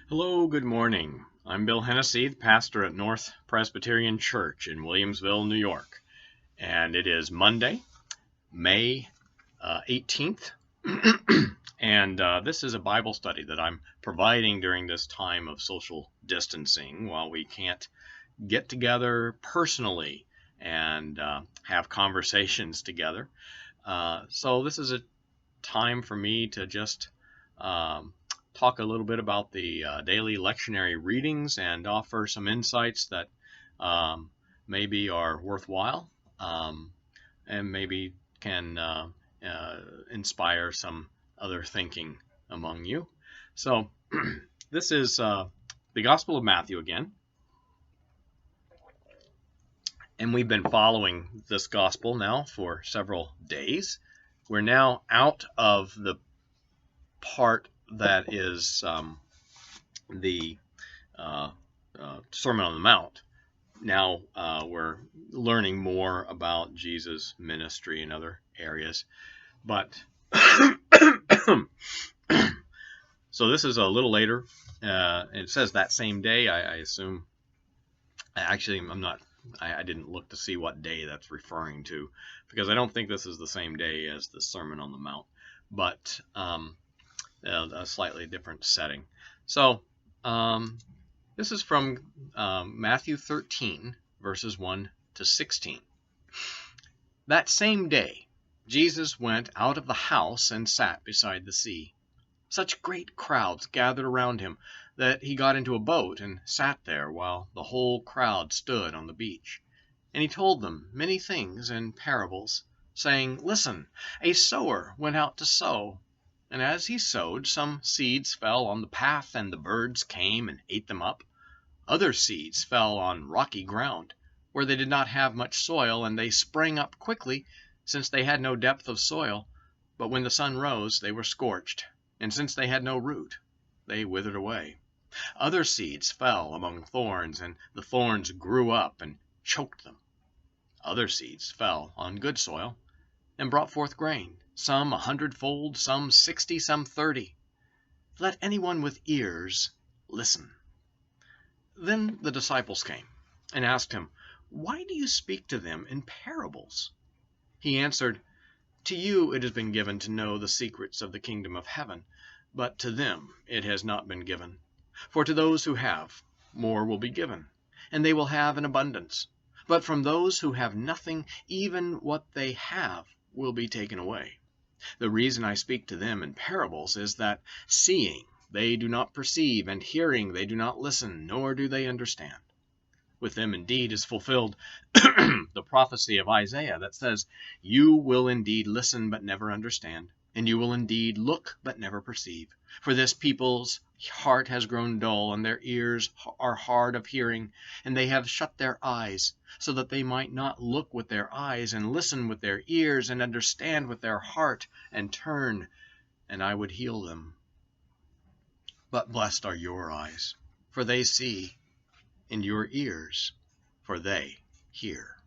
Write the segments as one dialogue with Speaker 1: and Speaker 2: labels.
Speaker 1: Hello, good morning. I'm Bill Hennessy, the pastor at North Presbyterian Church in Williamsville, New York. And it is Monday, May 18th. And this is a Bible study that I'm providing during this time of social distancing while we can't get together personally and have conversations together. So this is a time for me to just um, talk a little bit about the daily lectionary readings and offer some insights that um, maybe are worthwhile um, and maybe can inspire some other thinking among you. So, this is the Gospel of Matthew again, and we've been following this Gospel now for several days. We're now out of the part that is the uh, Sermon on the Mount. Now we're learning more about Jesus' ministry in other areas. But so this is a little later. It says that same day. I assume. Actually, I'm not. I didn't look to see what day that's referring to, because I don't think this is the same day as the Sermon on the Mount, but a slightly different setting. So this is from Matthew 13, verses 1 to 16. That same day, Jesus went out of the house and sat beside the sea. Such great crowds gathered around him that he got into a boat and sat there while the whole crowd stood on the beach. And he told them many things in parables, saying, "Listen, a sower went out to sow. And as he sowed, some seeds fell on the path, and the birds came and ate them up. Other seeds fell on rocky ground, where they did not have much soil, and they sprang up quickly, since they had no depth of soil. But when the sun rose, they were scorched, and since they had no root, they withered away. Other seeds fell among thorns, and the thorns grew up and choked them. Other seeds fell on good soil, and brought forth grain, some 100-fold, some 60, some 30. Let anyone with ears listen." Then the disciples came and asked him, "Why do you speak to them in parables?" He answered, "To you it has been given to know the secrets of the kingdom of heaven, but to them it has not been given. For to those who have, more will be given, and they will have in abundance. But from those who have nothing, even what they have will be taken away. The reason I speak to them in parables is that, seeing they do not perceive, and hearing they do not listen, nor do they understand. With them indeed is fulfilled the prophecy of Isaiah that says, 'You will indeed listen but never understand, and you will indeed look but never perceive. For this people's heart has grown dull, and their ears are hard of hearing, and they have shut their eyes, so that they might not look with their eyes, and listen with their ears, and understand with their heart, and turn, and I would heal them.' But blessed are your eyes, for they see, and your ears, for they hear."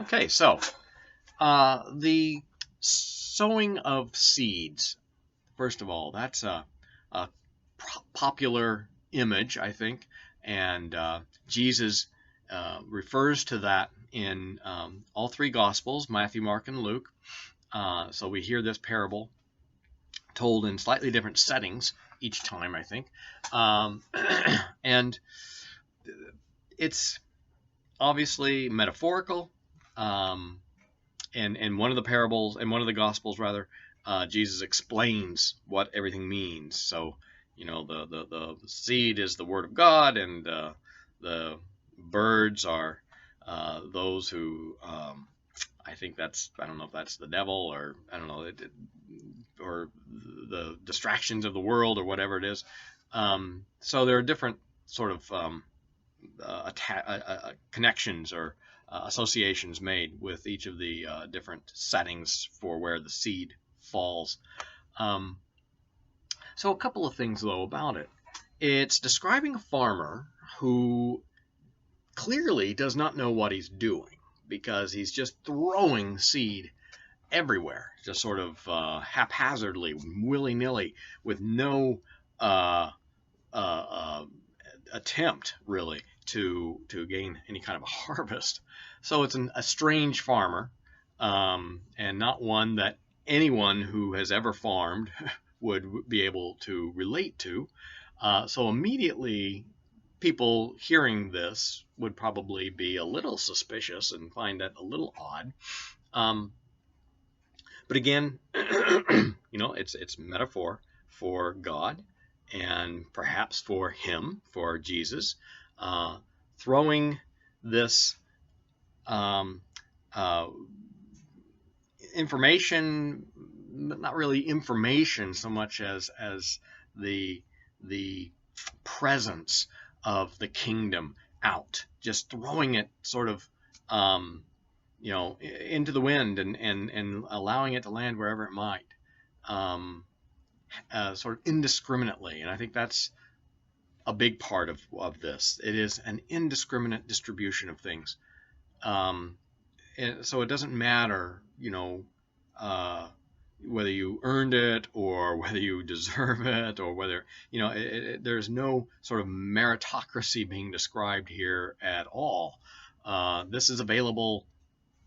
Speaker 1: Okay, so the sowing of seeds. First of all, that's a popular image, I think, and Jesus refers to that in all three Gospels, Matthew, Mark, and Luke. So we hear this parable told in slightly different settings each time, I think. And it's obviously metaphorical. In one of the parables, in one of the Gospels rather, Jesus explains what everything means. So, the seed is the Word of God, and the birds are those who, I think I don't know if that's the devil, or I don't know, or the distractions of the world, or whatever it is. So there are different sort of connections or associations made with each of the different settings for where the seed falls. So a couple of things, though, about it. It's describing a farmer who clearly does not know what he's doing, because he's just throwing seed everywhere, just sort of haphazardly, willy-nilly, with no uh, attempt really to gain any kind of a harvest. So it's a strange farmer, and not one that anyone who has ever farmed would be able to relate to. So immediately, people hearing this would probably be a little suspicious and find that a little odd. Um, but again, it's metaphor for God, and perhaps for him, for Jesus, throwing this um, uh, information, not really information so much as the the presence of the kingdom out, just throwing it sort of into the wind, and allowing it to land wherever it might, sort of indiscriminately. And I think that's a big part of this. It is an indiscriminate distribution of things. And so it doesn't matter, whether you earned it or whether you deserve it, or whether, there's no sort of meritocracy being described here at all. This is available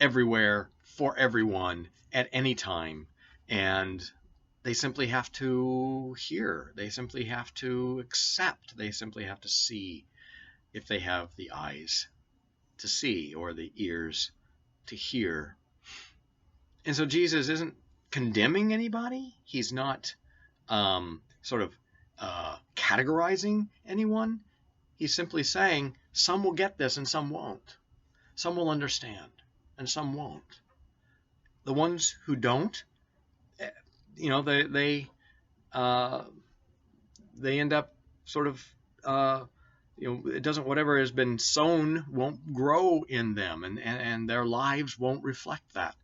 Speaker 1: everywhere for everyone at any time, and they simply have to hear, they simply have to accept, they simply have to see, if they have the eyes to see or the ears to hear. And so Jesus isn't condemning anybody. He's not sort of categorizing anyone. He's simply saying some will get this and some won't. Some will understand and some won't. The ones who don't, they end up sort of it doesn't, whatever has been sown won't grow in them, and their lives won't reflect that.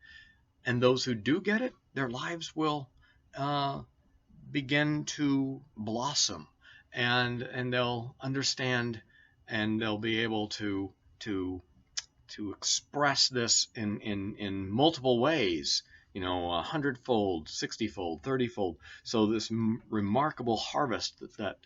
Speaker 1: And those who do get it, their lives will begin to blossom, and they'll understand, and they'll be able to express this in multiple ways, 100-fold, 60-fold, 30-fold. So this remarkable harvest that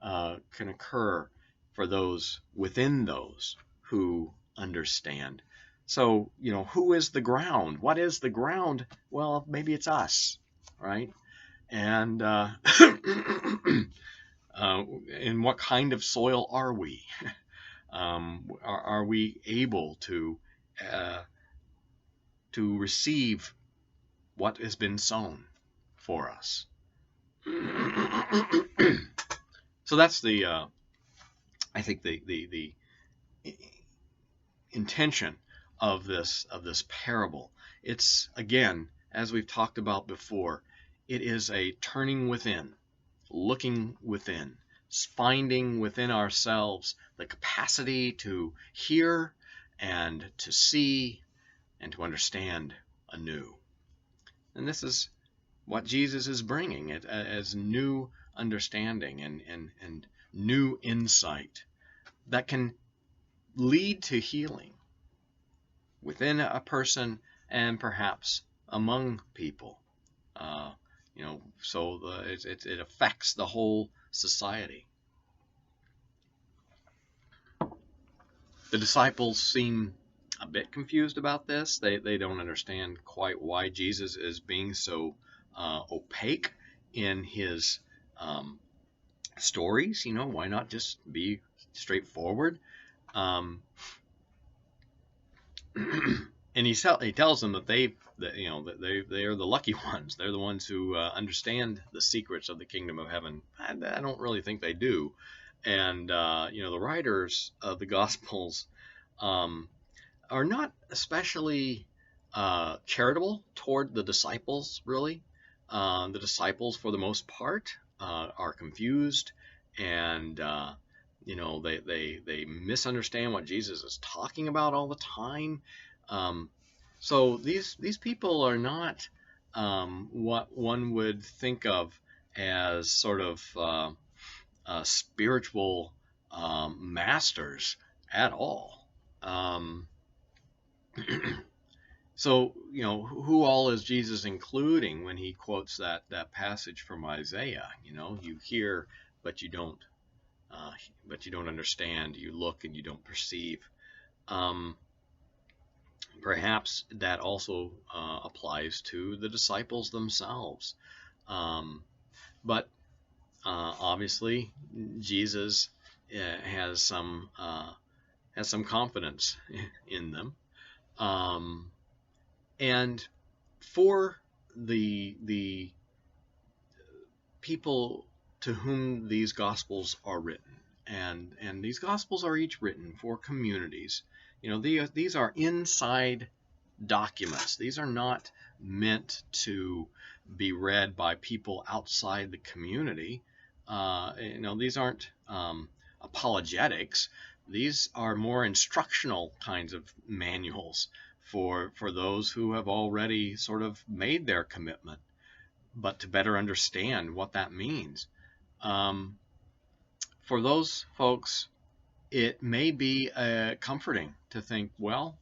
Speaker 1: can occur for those within those who understand. So, who is the ground? What is the ground? Well, maybe it's us, right? And in what kind of soil are we? Are we able to receive what has been sown for us? So that's I think the intention of this parable. It's, again, as we've talked about before, it is a turning within, looking within, finding within ourselves the capacity to hear and to see and to understand anew. And this is what Jesus is bringing, it as new understanding and new insight that can lead to healing within a person and perhaps among people. So it affects the whole society. The disciples seem a bit confused about this. They don't understand quite why Jesus is being so opaque in his stories. Why not just be straightforward? And he tells them that they are the lucky ones. They're the ones who understand the secrets of the kingdom of heaven. I don't really think they do. And the writers of the Gospels are not especially charitable toward the disciples, really. The disciples, for the most part, are confused, and they misunderstand what Jesus is talking about all the time. So these people are not what one would think of as sort of spiritual masters at all. So, who all is Jesus including when he quotes that passage from Isaiah? You hear, but you don't, uh, understand. You look and you don't perceive. Um, Perhaps that also applies to the disciples themselves. Um, but obviously, Jesus has some confidence in them. And for the people to whom these gospels are written, and these gospels are each written for communities. These are inside documents. These are not meant to be read by people outside the community. These aren't apologetics. These are more instructional kinds of manuals for those who have already sort of made their commitment, but to better understand what that means. Um, for those folks, it may be comforting to think, well,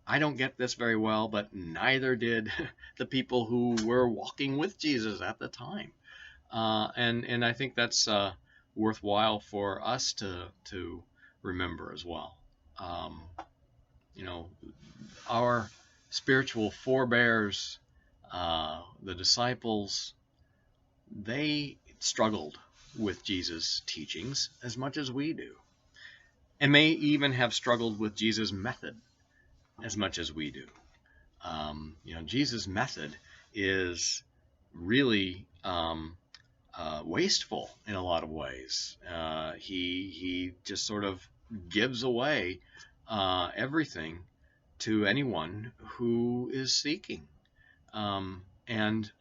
Speaker 1: I don't get this very well, but neither did the people who were walking with Jesus at the time. And I think that's worthwhile for us to remember as well. Um, our spiritual forebears, the disciples, they struggled with Jesus' teachings as much as we do, and may even have struggled with Jesus' method as much as we do. Jesus' method is really wasteful in a lot of ways. He just sort of gives away everything to anyone who is seeking. And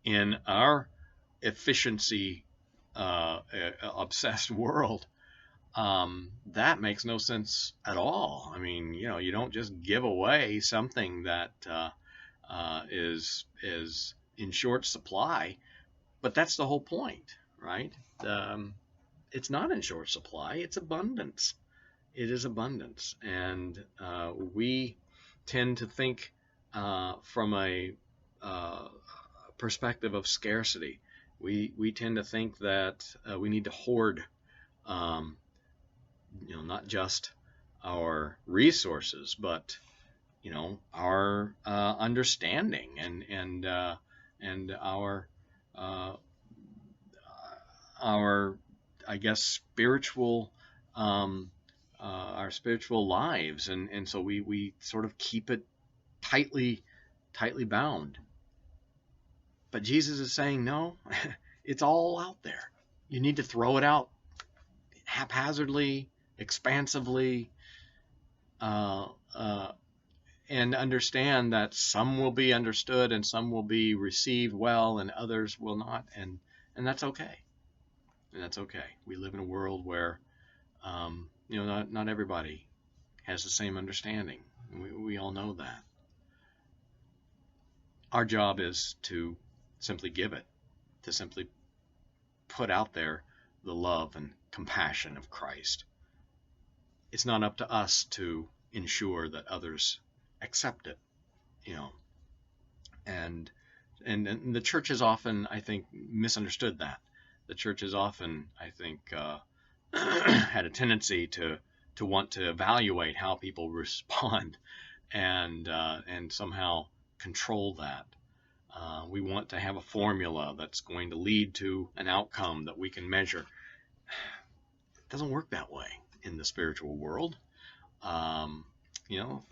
Speaker 1: in our efficiency obsessed world, that makes no sense at all. I mean, you don't just give away something that is in short supply, but that's the whole point, right? It's not in short supply; it's abundance. It is abundance, and we tend to think from a perspective of scarcity. We tend to think that we need to hoard. Um, not just our resources, but our understanding and uh, our I guess our spiritual lives, and so we sort of keep it tightly bound. But Jesus is saying no, it's all out there. You need to throw it out haphazardly, expansively, uh, uh, and understand that some will be understood and some will be received well and others will not, and that's okay. And that's okay. We live in a world where not everybody has the same understanding. We all know that. Our job is to simply give it, to simply put out there the love and compassion of Christ. It's not up to us to ensure that others accept it, you know. And and the church has often, I think, misunderstood that. The church has often, I think, had a tendency to want to evaluate how people respond and somehow control that. We want to have a formula that's going to lead to an outcome that we can measure. It doesn't work that way in the spiritual world. Um, you know,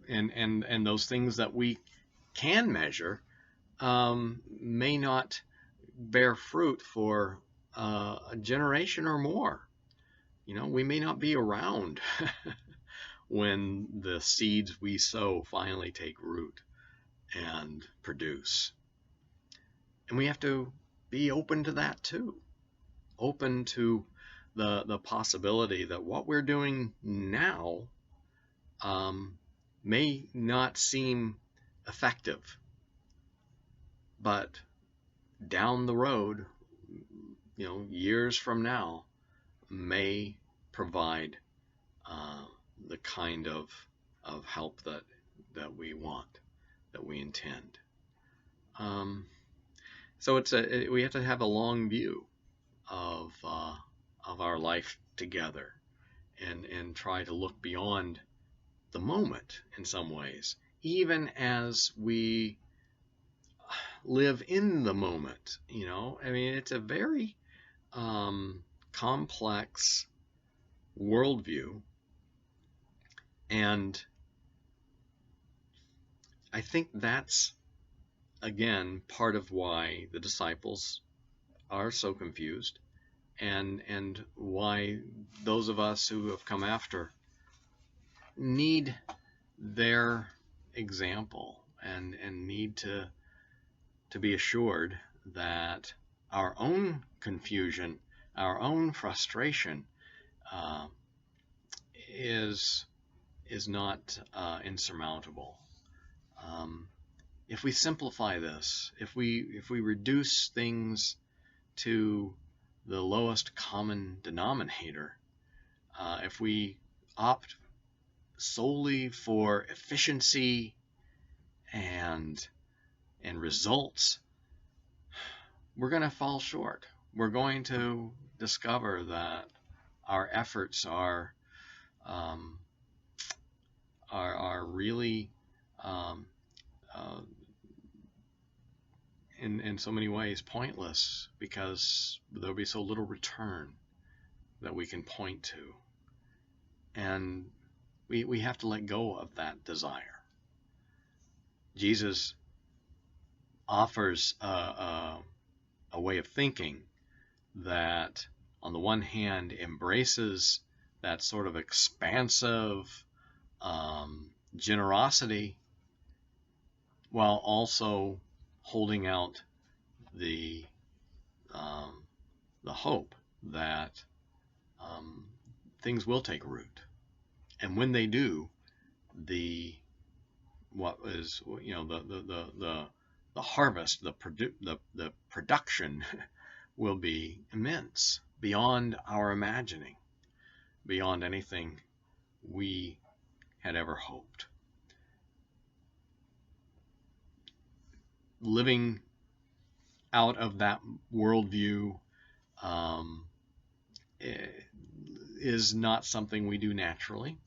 Speaker 1: and those things that we can measure may not bear fruit for a generation or more. We may not be around when the seeds we sow finally take root and produce. And we have to be open to that too. Open to the possibility that what we're doing now may not seem effective, but down the road, years from now, may provide the kind of help that we want, that we intend. So we have to have a long view of our life together, and try to look beyond the moment in some ways, even as we live in the moment. I mean, it's a very complex worldview, and I think that's, again, part of why the disciples are so confused, and why those of us who have come after need their example, and need to be assured that our own confusion, our own frustration, uh, is not insurmountable. If we simplify this, if we reduce things to the lowest common denominator, if we opt solely for efficiency and results, we're going to fall short. We're going to discover that our efforts are really in so many ways pointless, because there'll be so little return that we can point to. And we have to let go of that desire. Jesus offers a way of thinking that, on the one hand, embraces that sort of expansive generosity, while also holding out the hope that things will take root, and when they do, the harvest, the production will be immense, beyond our imagining, beyond anything we had ever hoped. Living out of that worldview is not something we do naturally.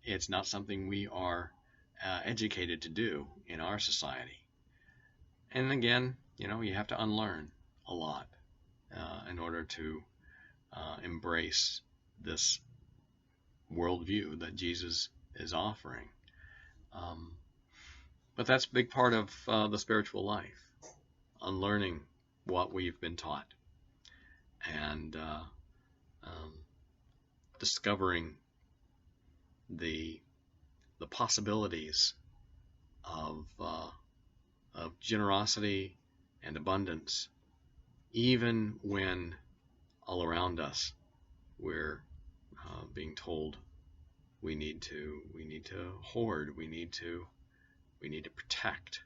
Speaker 1: It's not something we are educated to do in our society. And again, you have to unlearn a lot in order to embrace this worldview that Jesus is offering. But that's a big part of the spiritual life, unlearning what we've been taught, and discovering the possibilities of generosity and abundance, even when all around us we're being told we need to hoard, we need to protect.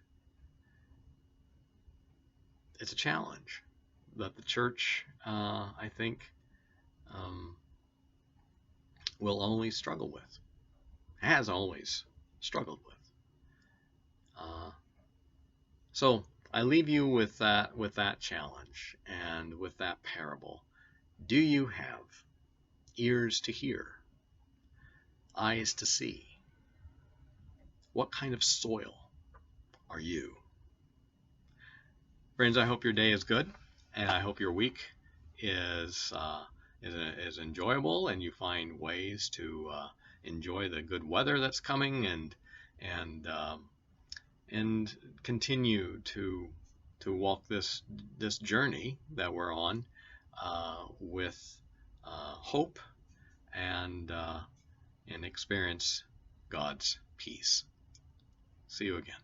Speaker 1: It's a challenge that the church, I think, will always struggle with, has always struggled with. So I leave you with that challenge, and with that parable. Do you have ears to hear, eyes to see? What kind of soil are you? Friends, I hope your day is good, and I hope your week is enjoyable, and you find ways to enjoy the good weather that's coming, and continue to walk this journey that we're on with hope, and experience God's peace. See you again.